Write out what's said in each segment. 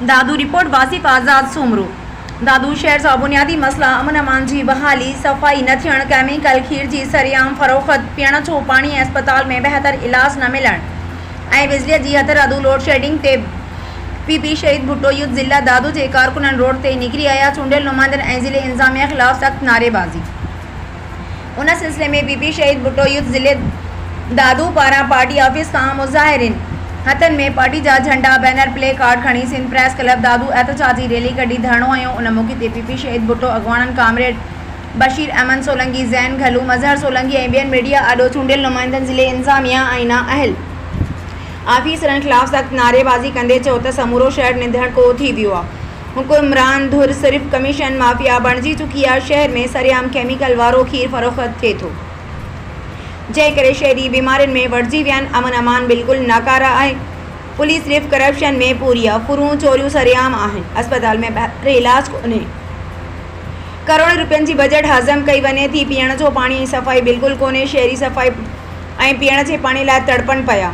दादू report Wasif आज़ाद सूमरो। दादू शहर सां बुनियादी मसला अमन अमान की बहाली, सफ़ाई न थियण, केमिकल खीर की सरेआम फरोख्त, पीअण जो पानी ऐं अस्पताल में बेहतर इलाज न मिलण ऐं बिजली की हथरादू लोड शेडिंग ते पीपी शहीद भुट्टो युद्ध ज़िला दादू के कारकुनन रोड ते निकरी आया। चूंडियल नुमाइंदन ऐं ज़िले इंतजामिया खिलाफ सख्त नारेबाजी। उन सिलसिले में पीपी शहीद भुट्टो युद्ध ज़िले दादू पारा पार्टी ऑफिस का मुज़ाहिरीन हथन में पार्टी जा झंडा बैनर प्ले कार्ड खड़ी सिंध प्रेस क्लब दादू एहतजाजी रैली कढी धरणो आयो। उन मौके ते पीपी शहीद भुट्टो अगवानन कामरेड बशीर अहमद सोलंकी, ज़ैन घलू, मजहर सोलंकी ऐं ॿियनि मीडिया आॾो चूंडियल नुमाइंदनि ज़िले इंतजामिया ऐं नाअहल आफ़ीसरनि खिलाफ़ सख़्त नारेबाज़ी कंदे चयो त समूरो शहर निंदड़को थी वियो आहे। हुकुमरान धुर सिर्फ़ कमीशन माफ़िया बणिजी चुकी आहे। शहर में सरेआम केमिकल वारो खीर फरोख्त थिए थो, जंहिं करे शहरी बीमारियुनि में वड़िजी विया आहिनि। अमन अमान बिल्कुलु नाकारा आहे। पुलिस सिर्फ़ करप्शन में पूरी आहे। फुरूं चोरियूं सरेआम आहिनि। अस्पताल में बहितर इलाज कोन्हे। करोड़ रुपयनि जी बजट हज़म कई वञे थी। पीअण जो पाणी ऐं सफ़ाई बिल्कुलु कोन्हे। शहरी सफ़ाई ऐं पीअण जे पाणी लाइ तड़पनि पिया,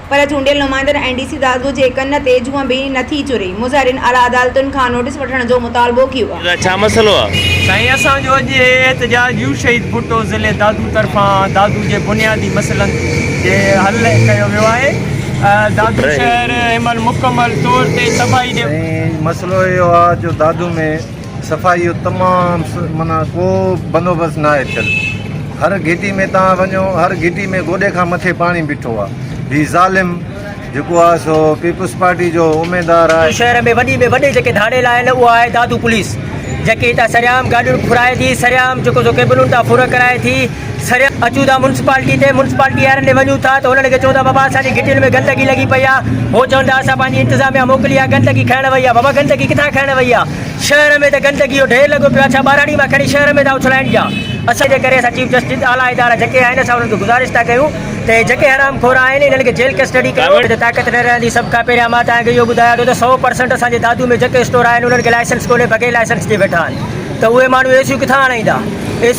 पर चूंडियल नुमाइंदनि ऐं डीसी दादू जे कन ते जूअं बि नथी चुरे। मुज़ाहिरीन आला अदालतुनि खां नोटिस वठण जो मुतालबो कयो आहे। छा मसलो आहे? साईं, असांजो अॼु एहतजाज यू शहीद भुट्टो ज़िले दादू तरफ़ां दादू जे बुनियादी मसइलनि जे हल कयो वियो आहे। दादू शहर हिमल मुकमल तौर ते तबाही जे मसलो इहो आहे जो दादू में सफ़ाई जो तमामु माना को बंदोबस्त न आहे थियल। हर घिटी में तव्हां वञो, हर घिटी में गोॾे खां मथे पाणी बीठो आहे। ही ज़ालिम जेको आहे सो पीपुल्स पार्टी जो उम्मीदवार आहे। शहर में वॾे जेके धाड़ेल आहिनि उहा आहे दादू पुलिस, जेके हितां सरेआम गाॾियूं फुराए थी, सरेआम जेको सो केबलुनि तां फुर कराए थी। सरेआम अचूं था मुंसिपालिटी ते, मुंसिपालिटी वारनि ॾे वञूं था त हुननि खे चऊं था बाबा असांजी घिटियुनि में गंदगी लॻी पई आहे। हो चवनि था असां पंहिंजी इंतिज़ामिया मोकिली आहे, गंदगी खाइण वई आहे। बाबा गंदगी किथां खाइण वई आहे? शहर में त गंदगी जो ढेर लॻो पियो आहे। छा ॿाराड़ी मां खणी शहर में था उछलाइनि पिया? असांजे करे असां चीफ जस्टिस आला इदारा जेके आहिनि असां उन्हनि खे गुज़ारिश था कयूं त जेके हराम खोर आहिनि इन्हनि खे जेल कस्टडी कयो। ताक़त न रहंदी। सभु खां पहिरियां मां तव्हांखे इहो ॿुधायां थो त 100% असांजे दादू में जेके स्टोर आहिनि उन्हनि खे लाइसेंस कोन्हे, बग़ैर लाइसेंस जे वेठा आहिनि। त उहे माण्हू एसियूं किथां आणींदा? एसियूं